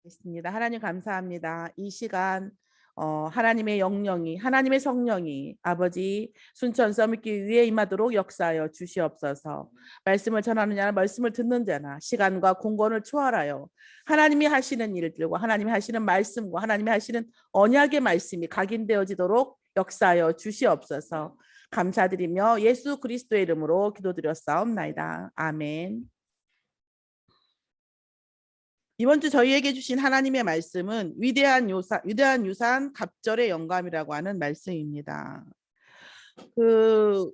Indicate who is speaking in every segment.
Speaker 1: 있습니다. 하나님 감사합니다. 이 시간 하나님의 영령이 하나님의 성령이 아버지 순천 서밋길 위에 임하도록 역사하여 주시옵소서. 말씀을 전하는 자나 말씀을 듣는 자나 시간과 공간을 초월하여 하나님이 하시는 일들과 하나님이 하시는 말씀과 하나님이 하시는 언약의 말씀이 각인되어지도록 역사하여 주시옵소서. 감사드리며 예수 그리스도의 이름으로 기도드렸사옵나이다. 아멘. 이번 주 저희에게 주신 하나님의 말씀은 위대한 유산 갑절의 영감이라고 하는 말씀입니다.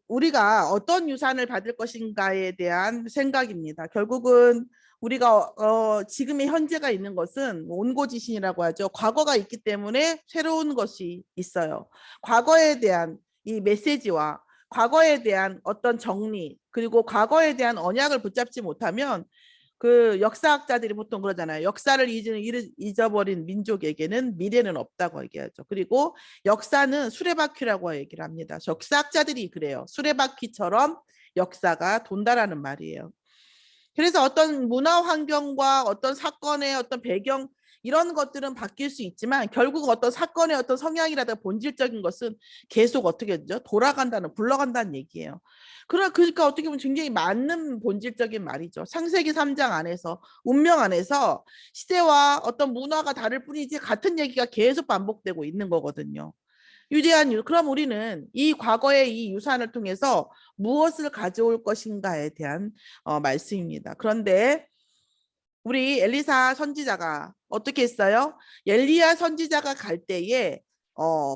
Speaker 1: 우리가 어떤 유산을 받을 것인가에 대한 생각입니다. 결국은 우리가 지금의 현재가 있는 것은 온고지신이라고 하죠. 과거가 있기 때문에 새로운 것이 있어요. 과거에 대한 이 메시지와 과거에 대한 어떤 정리, 그리고 과거에 대한 언약을 붙잡지 못하면 역사학자들이 보통 그러잖아요. 역사를 잊어버린 민족에게는 미래는 없다고 얘기하죠. 그리고 역사는 수레바퀴라고 얘기를 합니다. 역사학자들이 그래요. 수레바퀴처럼 역사가 돈다라는 말이에요. 그래서 어떤 문화 환경과 어떤 사건의 어떤 배경 이런 것들은 바뀔 수 있지만 결국 어떤 사건의 어떤 성향이라든가 본질적인 것은 계속 어떻게 되죠? 굴러간다는 얘기예요. 그러니까 어떻게 보면 굉장히 맞는 본질적인 말이죠. 창세기 3장 안에서 운명 안에서 시대와 어떤 문화가 다를 뿐이지 같은 얘기가 계속 반복되고 있는 거거든요. 그럼 우리는 이 과거의 이 유산을 통해서 무엇을 가져올 것인가에 대한 말씀입니다. 그런데 우리 엘리사 선지자가 어떻게 했어요? 엘리야 선지자가 갈 때에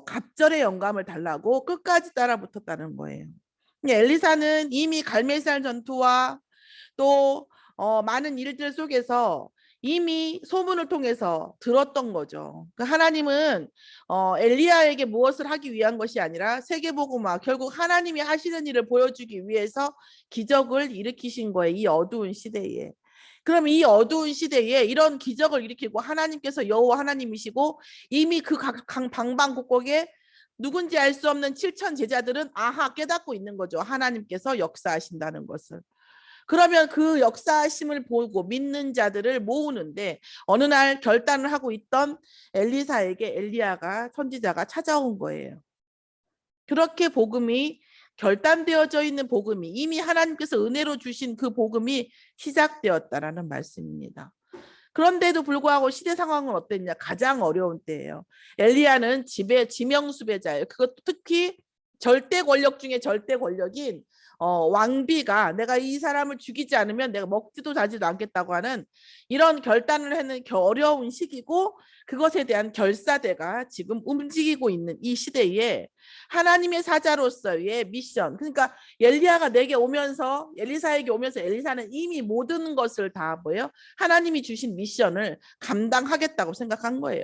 Speaker 1: 갑절의 영감을 달라고 끝까지 따라 붙었다는 거예요. 엘리사는 이미 갈멜산 전투와 또 많은 일들 속에서 이미 소문을 통해서 들었던 거죠. 하나님은 엘리야에게 무엇을 하기 위한 것이 아니라 세계복음화, 결국 하나님이 하시는 일을 보여주기 위해서 기적을 일으키신 거예요. 이 어두운 시대에. 그럼 이 어두운 시대에 이런 기적을 일으키고 하나님께서 여호와 하나님이시고 이미 그 방방곡곡에 누군지 알 수 없는 7천 제자들은 아하 깨닫고 있는 거죠. 하나님께서 역사하신다는 것을. 그러면 그 역사하심을 보고 믿는 자들을 모으는데 어느 날 결단을 하고 있던 엘리사에게 엘리야가 선지자가 찾아온 거예요. 그렇게 복음이 결단되어져 있는 복음이 이미 하나님께서 은혜로 주신 그 복음이 시작되었다라는 말씀입니다. 그런데도 불구하고 시대 상황은 어땠냐? 가장 어려운 때예요. 엘리야는 지명수배자예요. 그것도 특히 절대 권력 중에 절대 권력인 왕비가 내가 이 사람을 죽이지 않으면 내가 먹지도 자지도 않겠다고 하는 이런 결단을 하는 어려운 시기고 그것에 대한 결사대가 지금 움직이고 있는 이 시대에 하나님의 사자로서의 미션, 그러니까 엘리야가 내게 오면서 엘리사에게 오면서 엘리사는 이미 모든 것을 다 뭐예요? 하나님이 주신 미션을 감당하겠다고 생각한 거예요.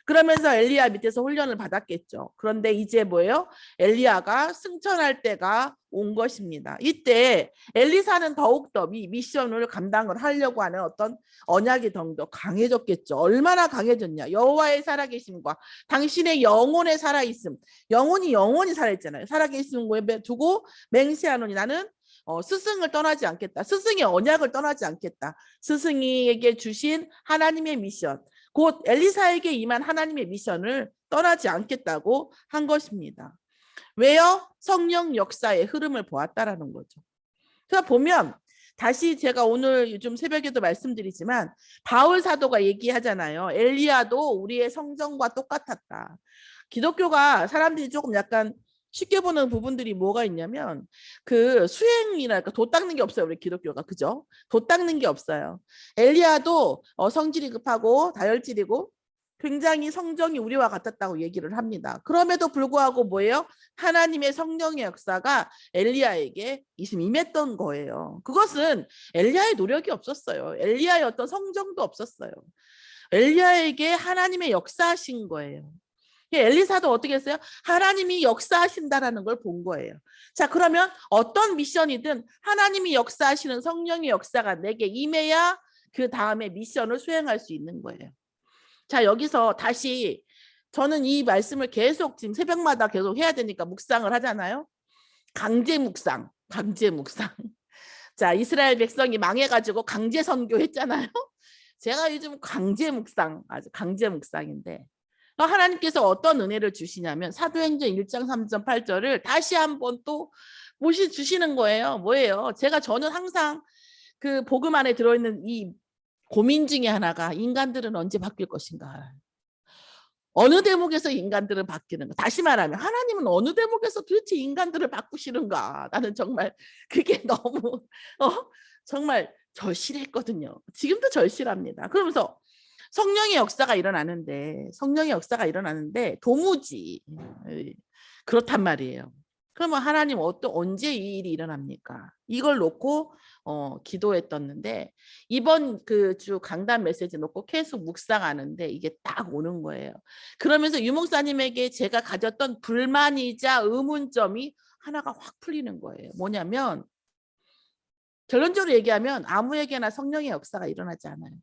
Speaker 1: 그러면서 엘리야 밑에서 훈련을 받았겠죠. 그런데 이제 뭐예요? 엘리야가 승천할 때가 온 것입니다. 이때 엘리사는 더욱더 미션을 감당을 하려고 하는 어떤 언약이 더욱더 강해졌겠죠. 얼마나 강해졌냐? 여호와의 살아계심과 당신의 영혼의 살아있음. 영혼이 살아있잖아요. 살아계심을 두고 맹세하노니 나는 스승을 떠나지 않겠다. 스승의 언약을 떠나지 않겠다. 스승에게 주신 하나님의 미션. 곧 엘리사에게 임한 하나님의 미션을 떠나지 않겠다고 한 것입니다. 왜요? 성령 역사의 흐름을 보았다라는 거죠. 그래서 보면 다시 제가 오늘 요즘 새벽에도 말씀드리지만 바울 사도가 얘기하잖아요. 엘리야도 우리의 성정과 똑같았다. 기독교가 사람들이 조금 약간 쉽게 보는 부분들이 뭐가 있냐면 수행이랄까 도 닦는 게 없어요. 우리 기독교가. 그죠? 도 닦는 게 없어요. 엘리야도 성질이 급하고 다혈질이고 굉장히 성정이 우리와 같았다고 얘기를 합니다. 그럼에도 불구하고 뭐예요? 하나님의 성령의 역사가 엘리야에게 임했던 거예요. 그것은 엘리야의 노력이 없었어요. 엘리야의 어떤 성정도 없었어요. 엘리야에게 하나님의 역사하신 거예요. 엘리사도 어떻게 했어요? 하나님이 역사하신다라는 걸 본 거예요. 자, 그러면 어떤 미션이든 하나님이 역사하시는 성령의 역사가 내게 임해야 그 다음에 미션을 수행할 수 있는 거예요. 자, 여기서 다시 저는 이 말씀을 계속 지금 새벽마다 계속 해야 되니까 묵상을 하잖아요. 강제 묵상. 자, 이스라엘 백성이 망해가지고 강제 선교했잖아요. 제가 요즘 강제 묵상, 아주 강제 묵상인데 하나님께서 어떤 은혜를 주시냐면 사도행전 1장 3절 8절을 다시 한번 또 모시 주시는 거예요. 뭐예요? 저는 항상 그 복음 안에 들어있는 이 고민 중에 하나가 인간들은 언제 바뀔 것인가. 어느 대목에서 인간들은 바뀌는가. 다시 말하면 하나님은 어느 대목에서 도대체 인간들을 바꾸시는가. 나는 정말 그게 너무 정말 절실했거든요. 지금도 절실합니다. 그러면서 성령의 역사가 일어나는데 도무지 그렇단 말이에요. 그러면 하나님 언제 이 일이 일어납니까? 이걸 놓고 기도했었는데 이번 그 주 강단 메시지 놓고 계속 묵상하는데 이게 딱 오는 거예요. 그러면서 유목사님에게 제가 가졌던 불만이자 의문점이 하나가 확 풀리는 거예요. 뭐냐면 결론적으로 얘기하면 아무에게나 성령의 역사가 일어나지 않아요.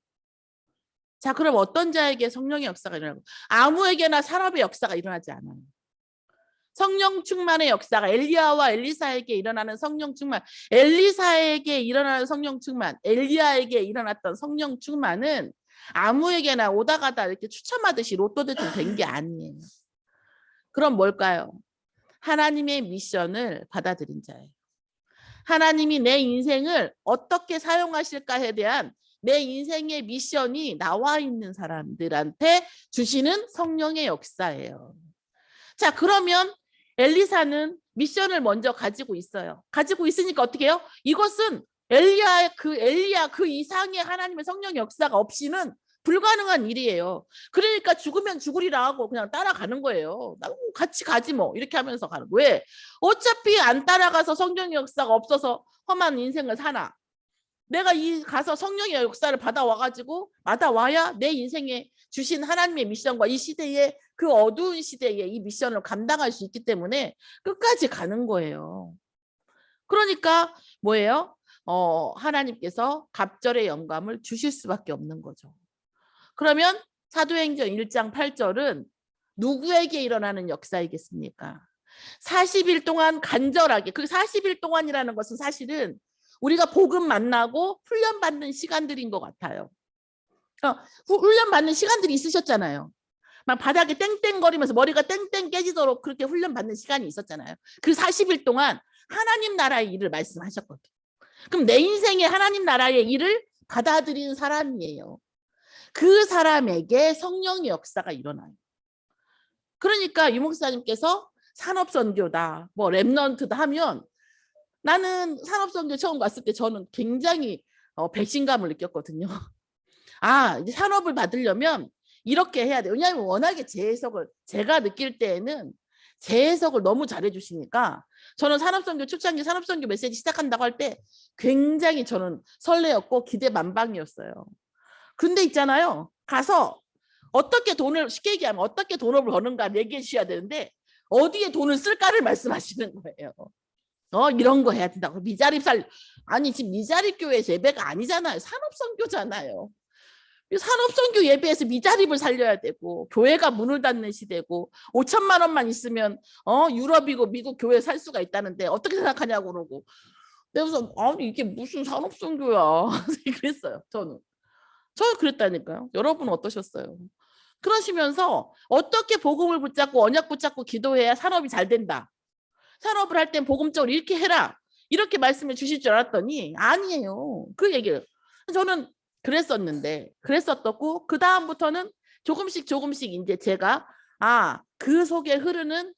Speaker 1: 자, 그럼 어떤 자에게 성령의 역사가 일어나고 아무에게나 산업의 역사가 일어나지 않아요. 성령 충만의 역사가 엘리야와 엘리사에게 일어나는 성령 충만, 엘리사에게 일어나는 성령 충만, 엘리야에게 일어났던 성령 충만은 아무에게나 오다 가다 이렇게 추첨하듯이 로또 대통 된 게 아니에요. 그럼 뭘까요? 하나님의 미션을 받아들인 자예요. 하나님이 내 인생을 어떻게 사용하실까에 대한 내 인생의 미션이 나와 있는 사람들한테 주시는 성령의 역사예요. 자, 그러면 엘리사는 미션을 먼저 가지고 있어요. 가지고 있으니까 어떻게 해요? 이것은 엘리야 그 이상의 하나님의 성령 역사가 없이는 불가능한 일이에요. 그러니까 죽으면 죽으리라 하고 그냥 따라가는 거예요. 같이 가지 뭐 이렇게 하면서 가는. 왜? 어차피 안 따라가서 성령의 역사가 없어서 험한 인생을 사나. 내가 가서 성령의 역사를 받아와야 내 인생에 주신 하나님의 미션과 이 시대에 그 어두운 시대에 이 미션을 감당할 수 있기 때문에 끝까지 가는 거예요. 그러니까 뭐예요? 하나님께서 갑절의 영감을 주실 수밖에 없는 거죠. 그러면 사도행전 1장 8절은 누구에게 일어나는 역사이겠습니까? 40일 동안 간절하게, 그 40일 동안이라는 것은 사실은 우리가 복음 만나고 훈련받는 시간들인 것 같아요. 훈련받는 시간들이 있으셨잖아요. 막 바닥에 땡땡거리면서 머리가 땡땡 깨지도록 그렇게 훈련받는 시간이 있었잖아요. 그 40일 동안 하나님 나라의 일을 말씀하셨거든요. 그럼 내 인생에 하나님 나라의 일을 받아들인 사람이에요. 그 사람에게 성령의 역사가 일어나요. 그러니까 유목사님께서 산업선교다, 뭐 랩넌트다 하면 나는 산업선교 처음 갔을 때 저는 굉장히 배신감을 느꼈거든요. 아, 이제 산업을 받으려면 이렇게 해야 돼요. 왜냐하면 워낙에 제가 느낄 때에는 제 해석을 너무 잘해 주시니까 저는 산업선교 초창기 산업선교 메시지 시작한다고 할 때 굉장히 저는 설레었고 기대 만방이었어요. 근데 있잖아요. 가서 쉽게 얘기하면 어떻게 돈을 버는가 얘기해 주셔야 되는데 어디에 돈을 쓸까를 말씀하시는 거예요. 이런 거 해야 된다고. 아니 지금 미자립 교회 예배가 아니잖아요. 산업선교잖아요. 산업선교 예배에서 미자립을 살려야 되고 교회가 문을 닫는 시대고 5천만 원만 있으면 유럽이고 미국 교회 살 수가 있다는데 어떻게 생각하냐고 그러고 그래서 아니 이게 무슨 산업선교야 그랬어요. 저는 그랬다니까요. 여러분은 어떠셨어요? 그러시면서 어떻게 복음을 붙잡고 언약 붙잡고 기도해야 산업이 잘 된다. 산업을 할 땐 복음적으로 이렇게 해라. 이렇게 말씀을 주실 줄 알았더니 아니에요. 그 얘기를. 저는 그랬었고 그 다음부터는 조금씩 이제 제가 그 속에 흐르는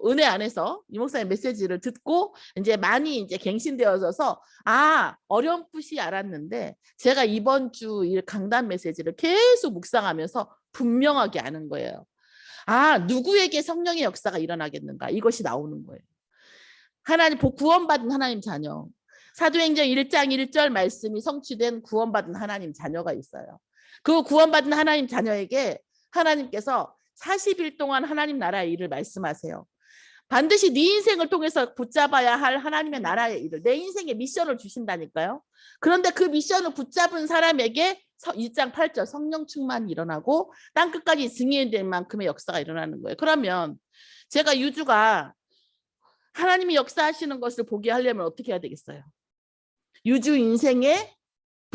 Speaker 1: 은혜 안에서 이 목사의 메시지를 듣고 이제 많이 이제 갱신되어져서 어렴풋이 알았는데 제가 이번 주 이 강단 메시지를 계속 묵상하면서 분명하게 아는 거예요. 누구에게 성령의 역사가 일어나겠는가? 이것이 나오는 거예요. 구원받은 하나님 자녀. 사도행전 1장 1절 말씀이 성취된 구원받은 하나님 자녀가 있어요. 그 구원받은 하나님 자녀에게 하나님께서 40일 동안 하나님 나라의 일을 말씀하세요. 반드시 네 인생을 통해서 붙잡아야 할 하나님의 나라의 일을, 내 인생의 미션을 주신다니까요. 그런데 그 미션을 붙잡은 사람에게 1장 8절 성령 충만이 일어나고 땅끝까지 증인될 만큼의 역사가 일어나는 거예요. 그러면 제가 유주가 하나님이 역사하시는 것을 보게 하려면 어떻게 해야 되겠어요? 유주 인생에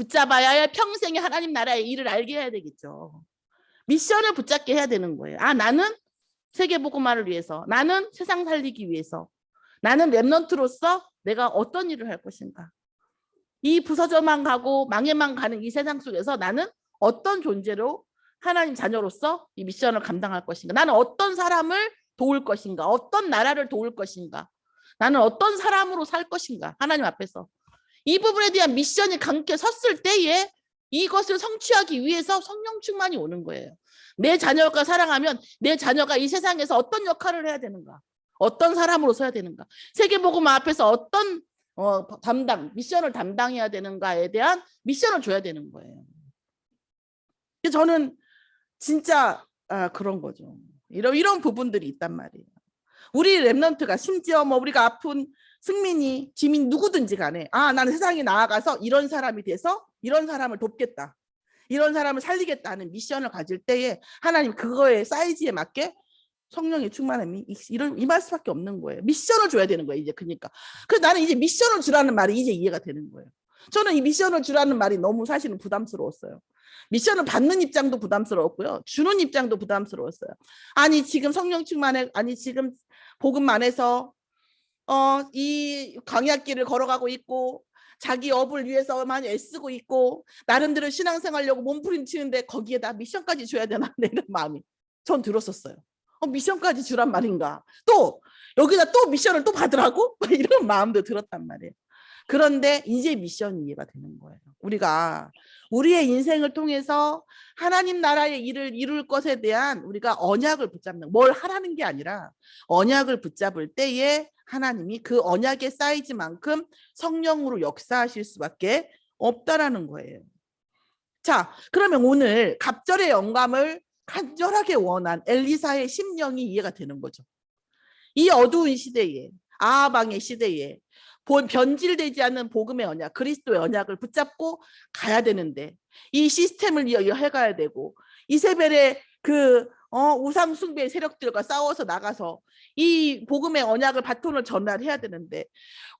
Speaker 1: 붙잡아야 평생에 하나님 나라의 일을 알게 해야 되겠죠. 미션을 붙잡게 해야 되는 거예요. 아, 나는 세계복음화를 위해서, 나는 세상 살리기 위해서, 나는 렘넌트로서 내가 어떤 일을 할 것인가. 이 부서져만 가고 망해만 가는 이 세상 속에서 나는 어떤 존재로 하나님 자녀로서 이 미션을 감당할 것인가. 나는 어떤 사람을 도울 것인가. 어떤 나라를 도울 것인가. 나는 어떤 사람으로 살 것인가. 하나님 앞에서. 이 부분에 대한 미션이 강하게 섰을 때에 이것을 성취하기 위해서 성령 충만이 오는 거예요. 내 자녀가 사랑하면 내 자녀가 이 세상에서 어떤 역할을 해야 되는가. 어떤 사람으로 서야 되는가. 세계복음화 앞에서 어떤 미션을 담당해야 되는가에 대한 미션을 줘야 되는 거예요. 저는 진짜 그런 거죠. 이런 부분들이 있단 말이에요. 우리 랩런트가 심지어 뭐 우리가 아픈 승민이, 지민 누구든지 간에 나는 세상에 나아가서 이런 사람이 돼서 이런 사람을 돕겠다. 이런 사람을 살리겠다는 미션을 가질 때에 하나님 그거의 사이즈에 맞게 성령의 충만함이 임할 수밖에 없는 거예요. 미션을 줘야 되는 거예요. 이제 그러니까. 그래서 나는 이제 미션을 주라는 말이 이제 이해가 되는 거예요. 저는 이 미션을 주라는 말이 너무 사실은 부담스러웠어요. 미션을 받는 입장도 부담스러웠고요. 주는 입장도 부담스러웠어요. 아니 지금 성령 충만해, 아니 지금 복음만 해서 이 광야길을 걸어가고 있고 자기 업을 위해서 많이 애쓰고 있고 나름대로 신앙생활하려고 몸부림치는데 거기에다 미션까지 줘야 되나 이런 마음이 전 들었었어요. 미션까지 주란 말인가. 또 여기다 또 미션을 또 받으라고? 이런 마음도 들었단 말이에요. 그런데 이제 미션이 이해가 되는 거예요. 우리가 우리의 인생을 통해서 하나님 나라의 일을 이룰 것에 대한 우리가 언약을 붙잡는, 뭘 하라는 게 아니라 언약을 붙잡을 때에 하나님이 그 언약의 사이즈만큼 성령으로 역사하실 수밖에 없다라는 거예요. 자, 그러면 오늘 갑절의 영감을 간절하게 원한 엘리사의 심령이 이해가 되는 거죠. 이 어두운 시대에, 아하방의 시대에 변질되지 않는 복음의 언약, 그리스도의 언약을 붙잡고 가야 되는데 이 시스템을 해가야 되고 이세벨의 우상 숭배의 세력들과 싸워서 나가서 이 복음의 언약을 바톤을 전달해야 되는데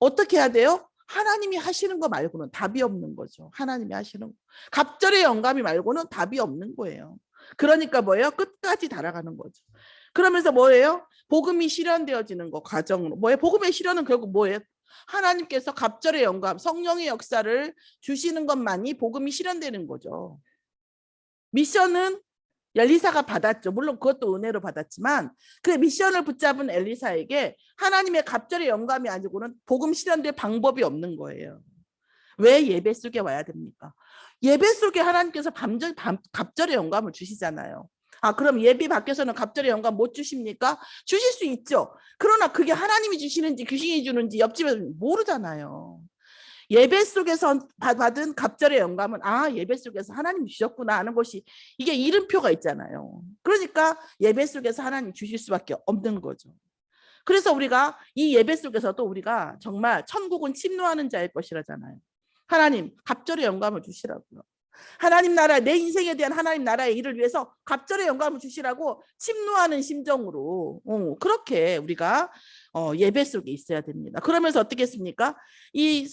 Speaker 1: 어떻게 해야 돼요? 하나님이 하시는 거 말고는 답이 없는 거죠. 하나님이 하시는 거. 갑절의 영감이 말고는 답이 없는 거예요. 그러니까 뭐예요? 끝까지 달아가는 거죠. 그러면서 뭐예요? 복음이 실현되어지는 거 과정으로. 뭐예요? 복음의 실현은 결국 뭐예요? 하나님께서 갑절의 영감, 성령의 역사를 주시는 것만이 복음이 실현되는 거죠. 미션은 엘리사가 받았죠. 물론 그것도 은혜로 받았지만 그 미션을 붙잡은 엘리사에게 하나님의 갑절의 영감이 아니고는 복음 실현될 방법이 없는 거예요. 왜 예배 속에 와야 됩니까? 예배 속에 하나님께서 갑절의 영감을 주시잖아요. 그럼 예배 밖에서는 갑절의 영감 못 주십니까? 주실 수 있죠. 그러나 그게 하나님이 주시는지 귀신이 주는지 옆집에서 모르잖아요. 예배 속에서 받은 갑절의 영감은 예배 속에서 하나님 주셨구나 하는 것이 이게 이름표가 있잖아요. 그러니까 예배 속에서 하나님 주실 수밖에 없는 거죠. 그래서 우리가 이 예배 속에서도 우리가 정말 천국은 침노하는 자일 것이라잖아요. 하나님 갑절의 영감을 주시라고요. 하나님 나라, 내 인생에 대한 하나님 나라의 일을 위해서 갑절의 영감을 주시라고 침노하는 심정으로 그렇게 우리가 예배 속에 있어야 됩니다. 그러면서 어떻게 했습니까? 이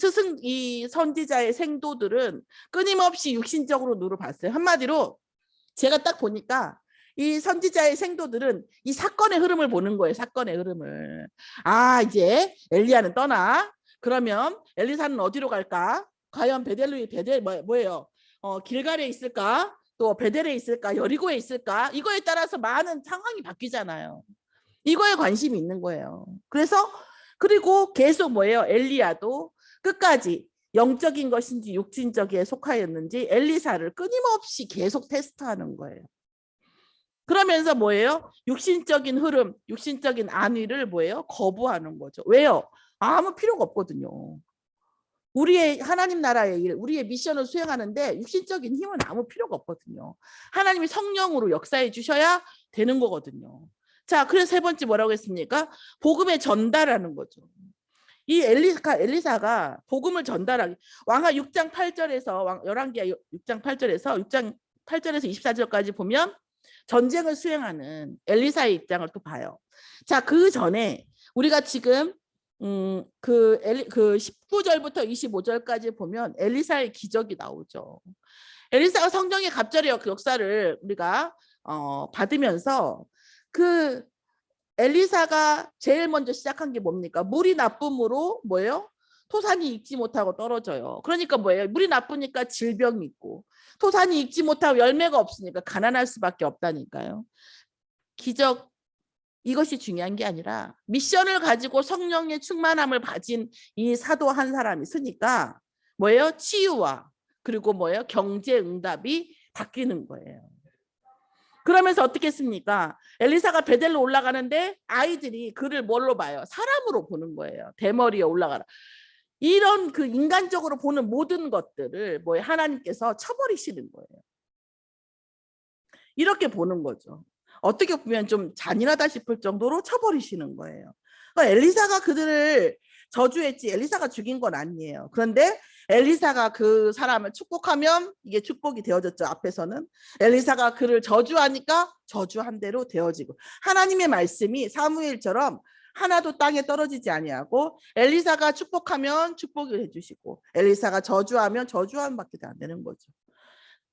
Speaker 1: 선지자의 생도들은 끊임없이 육신적으로 누려봤어요. 한마디로 제가 딱 보니까 이 선지자의 생도들은 이 사건의 흐름을 보는 거예요. 사건의 흐름을. 이제 엘리야는 떠나. 그러면 엘리사는 어디로 갈까? 과연 뭐예요? 길갈에 있을까? 또 베델에 있을까? 여리고에 있을까? 이거에 따라서 많은 상황이 바뀌잖아요. 이거에 관심이 있는 거예요. 그리고 계속 뭐예요? 엘리야도 끝까지 영적인 것인지 육신적에 속하였는지 엘리사를 끊임없이 계속 테스트하는 거예요. 그러면서 뭐예요? 육신적인 흐름, 육신적인 안위를 뭐예요? 거부하는 거죠. 왜요? 아무 필요가 없거든요. 우리의 하나님 나라의 일, 우리의 미션을 수행하는데 육신적인 힘은 아무 필요가 없거든요. 하나님이 성령으로 역사해 주셔야 되는 거거든요. 자, 그래서 세 번째 뭐라고 했습니까? 복음의 전달하는 거죠. 이 엘리사가 복음을 전달하기, 왕하 6장 8절에서 열왕기하 6장 8절에서 6장 8절에서 24절까지 보면 전쟁을 수행하는 엘리사의 입장을 또 봐요. 자, 그 전에 우리가 지금 그 19절부터 25절까지 보면 엘리사의 기적이 나오죠. 엘리사가 성경의 갑절의 역사를 우리가 받으면서 그 엘리사가 제일 먼저 시작한 게 뭡니까? 물이 나쁨으로 뭐예요? 토산이 익지 못하고 떨어져요. 그러니까 뭐예요? 물이 나쁘니까 질병이 있고 토산이 익지 못하고 열매가 없으니까 가난할 수밖에 없다니까요. 기적, 이것이 중요한 게 아니라 미션을 가지고 성령의 충만함을 가진 이 사도 한 사람이 있으니까 뭐예요? 치유와 그리고 뭐예요? 경제 응답이 바뀌는 거예요. 그러면서 어떻게 했습니까? 엘리사가 베델로 올라가는데 아이들이 그를 뭘로 봐요? 사람으로 보는 거예요. 대머리에 올라가라. 이런 그 인간적으로 보는 모든 것들을 뭐예요? 하나님께서 쳐버리시는 거예요. 이렇게 보는 거죠. 어떻게 보면 좀 잔인하다 싶을 정도로 쳐버리시는 거예요. 그러니까 엘리사가 그들을 저주했지 엘리사가 죽인 건 아니에요. 그런데 엘리사가 그 사람을 축복하면 이게 축복이 되어졌죠. 앞에서는 엘리사가 그를 저주하니까 저주한 대로 되어지고 하나님의 말씀이 사무엘처럼 하나도 땅에 떨어지지 아니하고 엘리사가 축복하면 축복을 해주시고 엘리사가 저주하면 저주함밖에 안 되는 거죠.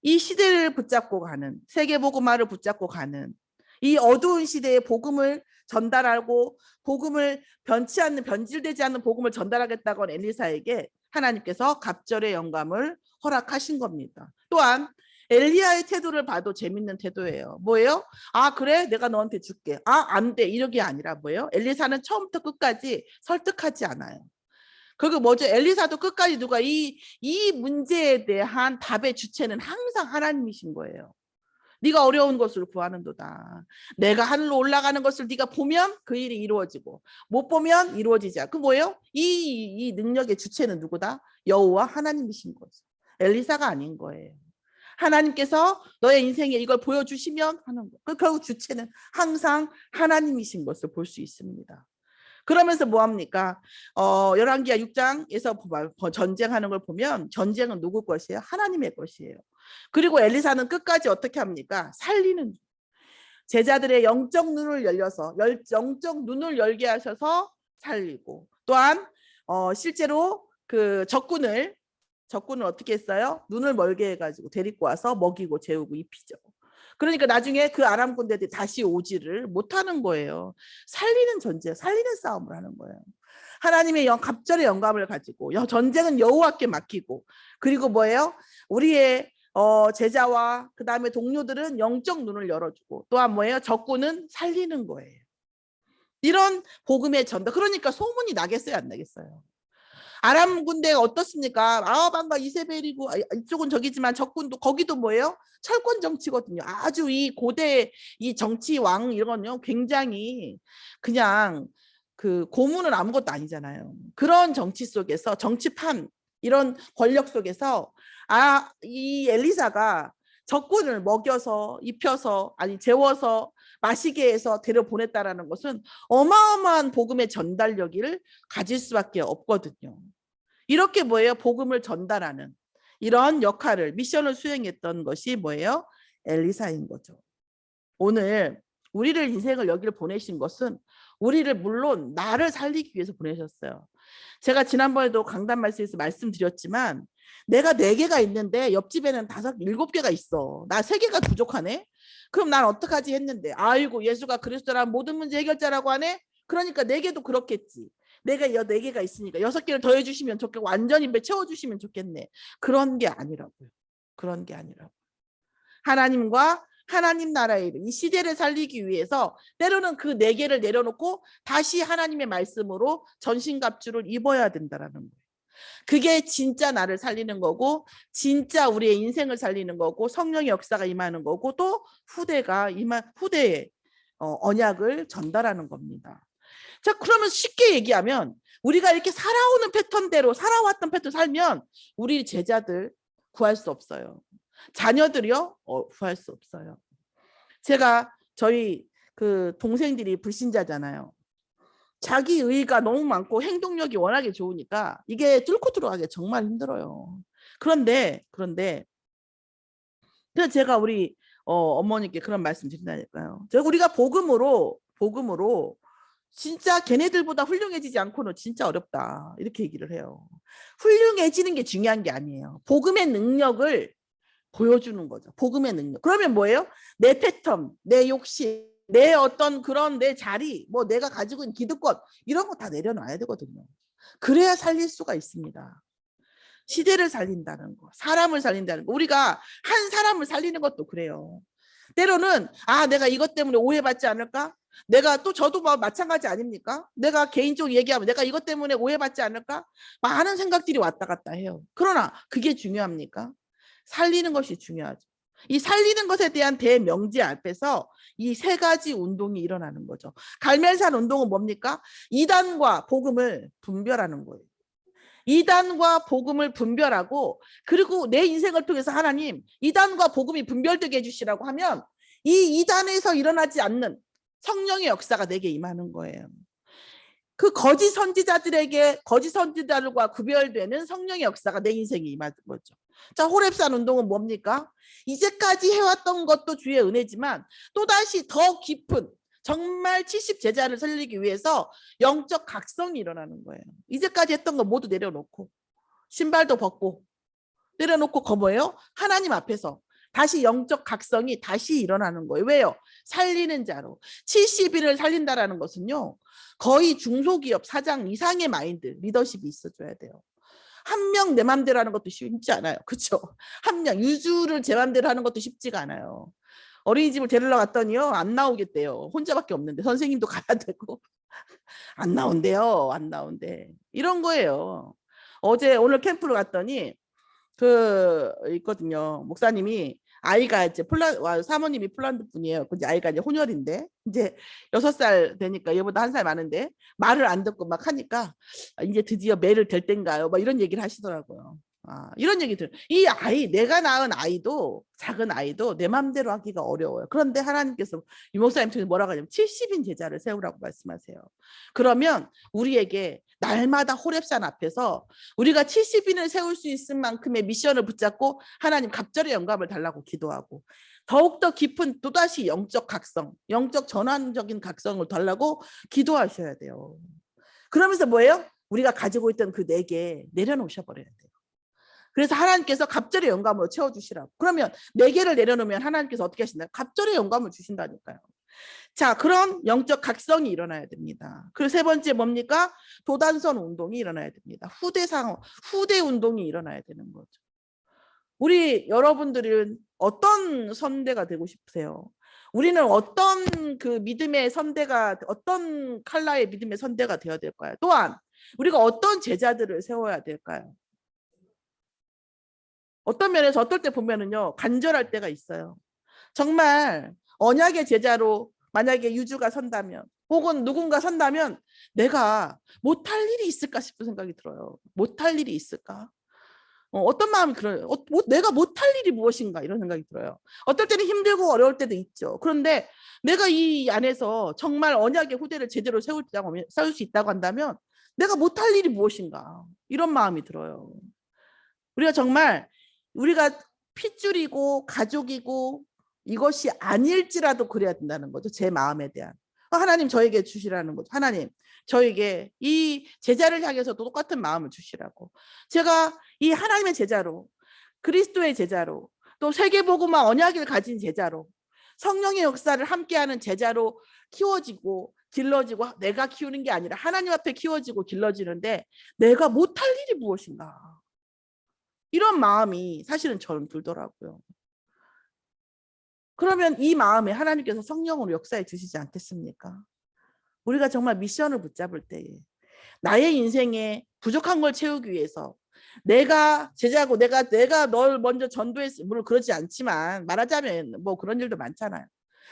Speaker 1: 이 시대를 붙잡고 가는 세계복음화를 붙잡고 가는 이 어두운 시대에 복음을 전달하고 복음을 변치 않는 변질되지 않는 복음을 전달하겠다고 한 엘리사에게 하나님께서 갑절의 영감을 허락하신 겁니다. 또한 엘리야의 태도를 봐도 재밌는 태도예요. 뭐예요? 아 그래 내가 너한테 줄게. 아 안 돼 이렇게 아니라 뭐예요? 엘리사는 처음부터 끝까지 설득하지 않아요. 그리고 뭐죠? 엘리사도 끝까지 누가 이 문제에 대한 답의 주체는 항상 하나님이신 거예요. 네가 어려운 것을 구하는도다. 내가 하늘로 올라가는 것을 네가 보면 그 일이 이루어지고 못 보면 이루어지지 않고. 그 뭐예요? 이 능력의 주체는 누구다? 여호와 하나님이신 거죠. 엘리사가 아닌 거예요. 하나님께서 너의 인생에 이걸 보여주시면 하는 거. 그 결국 주체는 항상 하나님이신 것을 볼 수 있습니다. 그러면서 뭐합니까? 열왕기하 6장에서 전쟁하는 걸 보면 전쟁은 누구 것이에요? 하나님의 것이에요. 그리고 엘리사는 끝까지 어떻게 합니까? 살리는 제자들의 영적 눈을 영적 눈을 열게 하셔서 살리고 또한 실제로 그 적군을 어떻게 했어요? 눈을 멀게 해가지고 데리고 와서 먹이고 재우고 입히죠. 그러니까 나중에 그 아람 군대들이 다시 오지를 못하는 거예요. 살리는 전쟁, 살리는 싸움을 하는 거예요. 하나님의 갑절의 영감을 가지고 전쟁은 여호와께 맡기고 그리고 뭐예요? 우리의 제자와 그 다음에 동료들은 영적 눈을 열어주고 또한 뭐예요? 적군은 살리는 거예요. 이런 복음의 전달. 그러니까 소문이 나겠어요? 안 나겠어요? 아람 군대가 어떻습니까? 아합과 이세벨이고 이쪽은 저기지만 적군도 거기도 뭐예요? 철권 정치거든요. 아주 이 고대 이 정치 왕 이런 건요 굉장히 그냥 그 고문은 아무것도 아니잖아요. 그런 정치 속에서 정치판 이런 권력 속에서 이 엘리사가 적군을 먹여서 입혀서 아니 재워서 마시게 해서 데려보냈다라는 것은 어마어마한 복음의 전달력을 가질 수밖에 없거든요. 이렇게 뭐예요? 복음을 전달하는 이런 역할을 미션을 수행했던 것이 뭐예요? 엘리사인 거죠. 오늘 우리를 인생을 여기를 보내신 것은 우리를 물론 나를 살리기 위해서 보내셨어요. 제가 지난번에도 강단 말씀에서 말씀드렸지만 내가 4개가 있는데 옆집에는 5, 7개가 있어. 나 3개가 부족하네. 그럼 난 어떡하지 했는데 아이고 예수가 그리스도라는 모든 문제 해결자라고 하네. 그러니까 4개도 그렇겠지. 내가 4개가 있으니까 6개를 더해 주시면 좋겠고 완전히 채워주시면 좋겠네. 그런 게 아니라고요. 그런 게 아니라고. 하나님과 하나님 나라의 이 시대를 살리기 위해서 때로는 그 4개를 내려놓고 다시 하나님의 말씀으로 전신갑주를 입어야 된다는 거예요. 그게 진짜 나를 살리는 거고 진짜 우리의 인생을 살리는 거고 성령의 역사가 임하는 거고 또 후대의 언약을 전달하는 겁니다. 자, 그러면 쉽게 얘기하면 우리가 이렇게 살아오는 패턴대로 살아왔던 패턴 살면 우리 제자들 구할 수 없어요. 자녀들이요? 구할 수 없어요. 제가 저희 그 동생들이 불신자잖아요. 자기 의가 너무 많고 행동력이 워낙에 좋으니까 이게 뚫고 들어가기 정말 힘들어요. 그런데 그래서 제가 우리 어머니께 그런 말씀 드린다니까요. 우리가 복음으로 진짜 걔네들보다 훌륭해지지 않고는 진짜 어렵다. 이렇게 얘기를 해요. 훌륭해지는 게 중요한 게 아니에요. 복음의 능력을 보여주는 거죠. 복음의 능력. 그러면 뭐예요? 내 패턴, 내 욕심, 내 어떤 그런 내 자리, 뭐 내가 가지고 있는 기득권 이런 거 다 내려놔야 되거든요. 그래야 살릴 수가 있습니다. 시대를 살린다는 거, 사람을 살린다는 거. 우리가 한 사람을 살리는 것도 그래요. 때로는 내가 이것 때문에 오해받지 않을까? 내가 또 저도 뭐 마찬가지 아닙니까? 내가 개인적으로 얘기하면 내가 이것 때문에 오해받지 않을까? 많은 생각들이 왔다 갔다 해요. 그러나 그게 중요합니까? 살리는 것이 중요하죠. 이 살리는 것에 대한 대명제 앞에서 이 세 가지 운동이 일어나는 거죠. 갈멜산 운동은 뭡니까? 이단과 복음을 분별하는 거예요. 이단과 복음을 분별하고, 그리고 내 인생을 통해서 하나님 이단과 복음이 분별되게 해주시라고 하면 이 이단에서 일어나지 않는 성령의 역사가 내게 임하는 거예요. 그 거짓 선지자들에게 거짓 선지자들과 구별되는 성령의 역사가 내 인생에 임하는 거죠. 자, 호렙산 운동은 뭡니까? 이제까지 해왔던 것도 주의 은혜지만 또다시 더 깊은 정말 70 제자를 살리기 위해서 영적 각성이 일어나는 거예요. 이제까지 했던 거 모두 내려놓고 신발도 벗고 내려놓고 뭐예요? 하나님 앞에서 다시 영적 각성이 다시 일어나는 거예요. 왜요? 살리는 자로. 70인을 살린다라는 것은요, 거의 중소기업 사장 이상의 마인드, 리더십이 있어줘야 돼요. 한 명 내 맘대로 하는 것도 쉽지 않아요. 그렇죠? 한 명 유주를 제 맘대로 하는 것도 쉽지가 않아요. 어린이집을 데리러 갔더니요, 안 나오겠대요. 혼자밖에 없는데 선생님도 가야 되고 안 나온대요. 안 나온대. 이런 거예요. 오늘 캠프를 갔더니 있거든요. 목사님이 아이가 이제 사모님이 폴란드 분이에요. 근데 아이가 이제 혼혈인데 이제 6살 되니까 얘보다 1살 많은데 말을 안 듣고 막 하니까 이제 드디어 매를 될 땐가요? 막 이런 얘기를 하시더라고요. 이런 얘기들. 이 아이, 내가 낳은 아이도, 작은 아이도 내 맘대로 하기가 어려워요. 그런데 하나님께서 이 목사님 통해서 뭐라고 하냐면 70인 제자를 세우라고 말씀하세요. 그러면 우리에게 날마다 호렙산 앞에서 우리가 70인을 세울 수 있을 만큼의 미션을 붙잡고 하나님 갑절의 영감을 달라고 기도하고, 더욱더 깊은 또다시 영적 각성, 영적 전환적인 각성을 달라고 기도하셔야 돼요. 그러면서 뭐예요? 우리가 가지고 있던 그 4개 내려놓으셔 버려야 돼요. 그래서 하나님께서 갑절의 영감으로 채워주시라고. 그러면 4개를 내려놓으면 하나님께서 어떻게 하신다요? 갑절의 영감을 주신다니까요. 자, 그런 영적 각성이 일어나야 됩니다. 그리고 3번째 뭡니까? 도단선 운동이 일어나야 됩니다. 후대 운동이 일어나야 되는 거죠. 우리 여러분들은 어떤 선대가 되고 싶으세요? 우리는 어떤 그 믿음의 선대가, 어떤 컬러의 믿음의 선대가 되어야 될까요? 또한 우리가 어떤 제자들을 세워야 될까요? 어떤 면에서 어떨 때 보면은요, 간절할 때가 있어요. 정말 언약의 제자로 만약에 유주가 선다면, 혹은 누군가 선다면 내가 못할 일이 있을까 싶은 생각이 들어요. 못할 일이 있을까? 어떤 마음이 들어요? 내가 못할 일이 무엇인가 이런 생각이 들어요. 어떨 때는 힘들고 어려울 때도 있죠. 그런데 내가 이 안에서 정말 언약의 후대를 제대로 세울 수 있다고 한다면 내가 못할 일이 무엇인가 이런 마음이 들어요. 우리가 정말 우리가 핏줄이고 가족이고 이것이 아닐지라도 그래야 된다는 거죠. 제 마음에 대한. 하나님 저에게 주시라는 거죠. 하나님 저에게 이 제자를 향해서도 똑같은 마음을 주시라고. 제가 이 하나님의 제자로, 그리스도의 제자로, 또 세계복음화 언약을 가진 제자로, 성령의 역사를 함께하는 제자로 키워지고 길러지고, 내가 키우는 게 아니라 하나님 앞에 키워지고 길러지는데 내가 못할 일이 무엇인가, 이런 마음이 사실은 저는 들더라고요. 그러면 이 마음에 하나님께서 성령으로 역사해 주시지 않겠습니까? 우리가 정말 미션을 붙잡을 때에 나의 인생에 부족한 걸 채우기 위해서 내가 제자고 내가 널 먼저 전도했어. 물론 그러지 않지만 말하자면 뭐 그런 일도 많잖아요.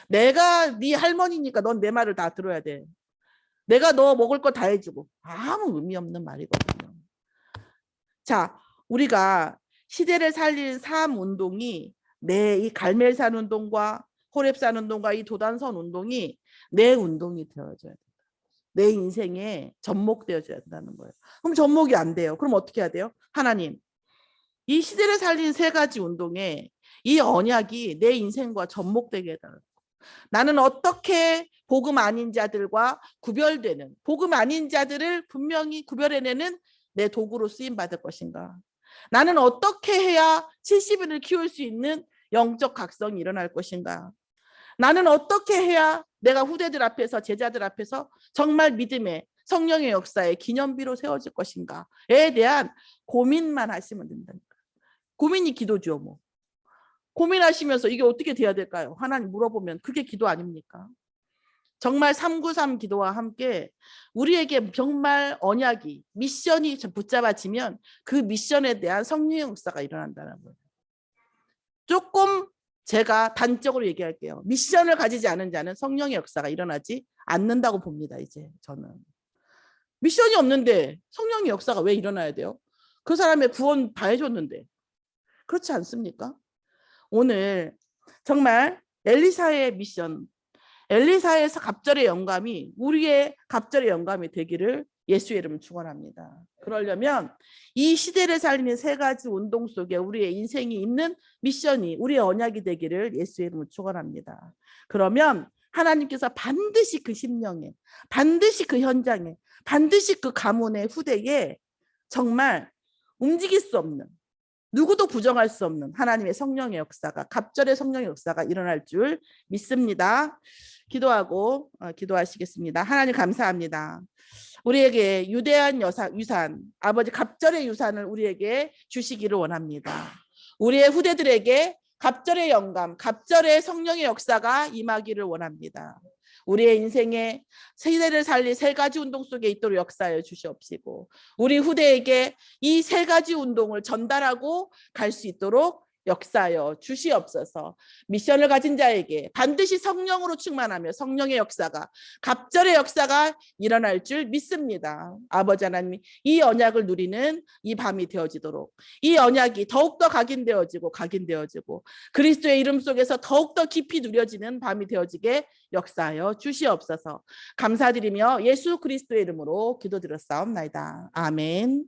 Speaker 1: 내가 네 할머니니까 넌 내 말을 다 들어야 돼. 내가 너 먹을 거 다 해주고. 아무 의미 없는 말이거든요. 자, 우리가 시대를 살린 삶 운동이 내 이 갈멜산 운동과 호렙산 운동과 이 도단선 운동이 내 운동이 되어줘야 된다. 내 인생에 접목되어져야 된다는 거예요. 그럼 접목이 안 돼요. 그럼 어떻게 해야 돼요? 하나님, 이 시대를 살린 3가지 운동에 이 언약이 내 인생과 접목되게 해달라고. 나는 어떻게 복음 아닌 자들과 구별되는, 복음 아닌 자들을 분명히 구별해내는 내 도구로 쓰임받을 것인가? 나는 어떻게 해야 70인을 키울 수 있는 영적 각성이 일어날 것인가? 나는 어떻게 해야 내가 후대들 앞에서, 제자들 앞에서 정말 믿음의 성령의 역사의 기념비로 세워질 것인가에 대한 고민만 하시면 된다니까. 고민이 기도죠, 뭐. 고민하시면서 이게 어떻게 돼야 될까요? 하나님 물어보면 그게 기도 아닙니까? 정말 393 기도와 함께 우리에게 정말 언약이, 미션이 붙잡아지면 그 미션에 대한 성령의 역사가 일어난다는 거예요. 조금 제가 단적으로 얘기할게요. 미션을 가지지 않은 자는 성령의 역사가 일어나지 않는다고 봅니다. 이제 저는. 미션이 없는데 성령의 역사가 왜 일어나야 돼요? 그 사람의 구원 다 해줬는데. 그렇지 않습니까? 오늘 정말 엘리사의 미션, 엘리사에서 갑절의 영감이 우리의 갑절의 영감이 되기를 예수의 이름으로 축원합니다. 그러려면 이 시대를 살리는 세 가지 운동 속에 우리의 인생이 있는 미션이 우리의 언약이 되기를 예수의 이름으로 축원합니다. 그러면 하나님께서 반드시 그 심령에, 반드시 그 현장에, 반드시 그 가문의 후대에 정말 움직일 수 없는, 누구도 부정할 수 없는 하나님의 성령의 역사가, 갑절의 성령의 역사가 일어날 줄 믿습니다. 기도하고 기도하시겠습니다. 하나님 감사합니다. 우리에게 유대한 유산, 아버지 갑절의 유산을 우리에게 주시기를 원합니다. 우리의 후대들에게 갑절의 영감, 갑절의 성령의 역사가 임하기를 원합니다. 우리의 인생에 세대를 살릴 세 가지 운동 속에 있도록 역사하여 주시옵시고 우리 후대에게 이 세 가지 운동을 전달하고 갈 수 있도록 역사하여 주시옵소서. 미션을 가진 자에게 반드시 성령으로 충만하며 성령의 역사가, 갑절의 역사가 일어날 줄 믿습니다. 아버지 하나님, 이 언약을 누리는 이 밤이 되어지도록, 이 언약이 더욱더 각인되어지고 그리스도의 이름 속에서 더욱더 깊이 누려지는 밤이 되어지게 역사하여 주시옵소서. 감사드리며 예수 그리스도의 이름으로 기도드렸사옵나이다. 아멘.